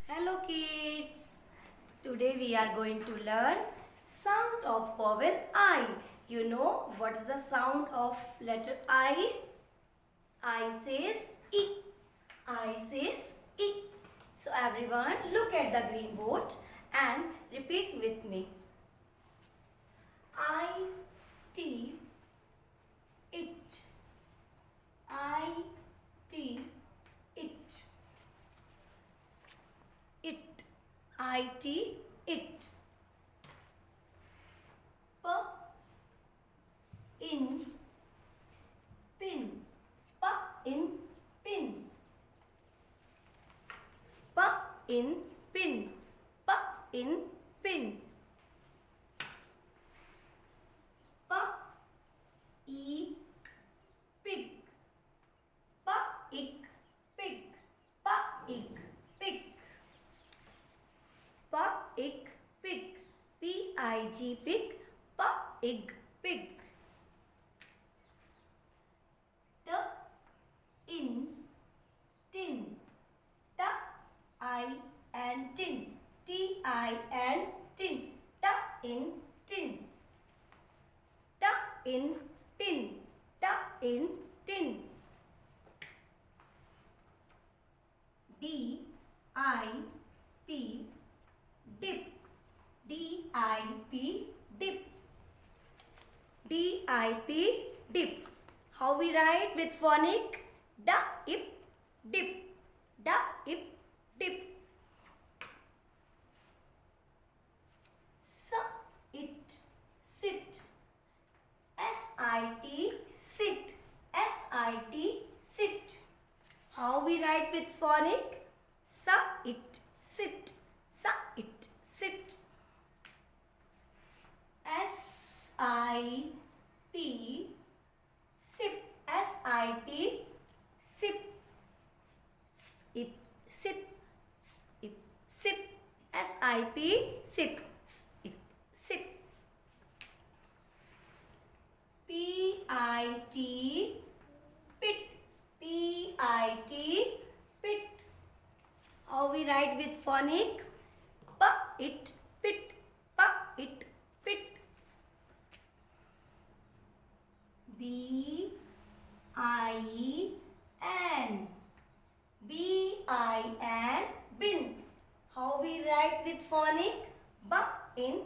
Hello kids. Today we are going to learn sound of vowel I. You know what is the sound of letter I? I says E. I says E. So everyone look at the green board and repeat with me. I T it. I T it. It. I-T, it. P, in, pin. P, in, pin. P, in, pin. P, in, pin. P, e, pig. P, ik, pig. P, ik, pig. P-I-G pig. P-I-G pig. P-I-G pig. T-in tin. T-I-N tin. T-I-N tin. T-in tin. T-in tin. T-in tin. D-I-P dip. D-I-P dip. D-I-P dip. How we write with phonic? Da-ip dip. Da-ip dip. S-it sit. S-I-T sit. S-I-T sit. How we write with phonic? Sa-it sit. Sa-it sit. S-I-P sip. S-I-P sip. Sip. Sip. Sip. Sip. S-I-P sip. Sip. Sip. P-I-T pit. P-I-T pit. How we write with phonic? Pa-it pit. Pa-it pit. B-I-N. B-I-N bin. How we write with phonic? Ba-in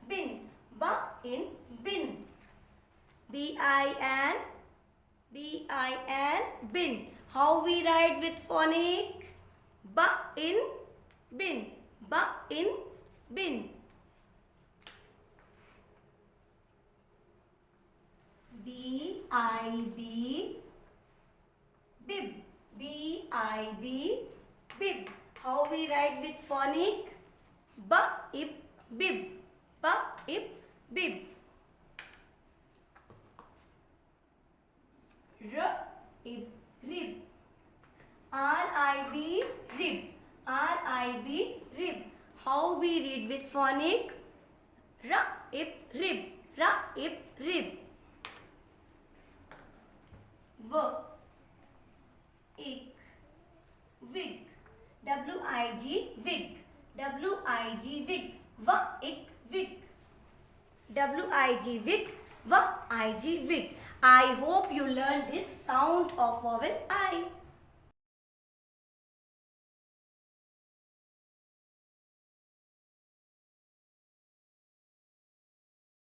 bin. Ba-in bin. B-I-N. B-I-N bin. How we write with phonic? Ba-in bin. Ba-in bin. B-I-B bib. B-I-B bib. How we write with phonic? Ba-ip bib. Ba-ip bib. R-ib rib. R-I-B rib. R-I-B rib. How we read with phonic? Ra-ib rib. Ra-ib rib. W-ik wig. W-I-G wig. W-I-G wig. W-ik wig. W-I-G wig. W-I-G wig. I hope you learned this sound of vowel I.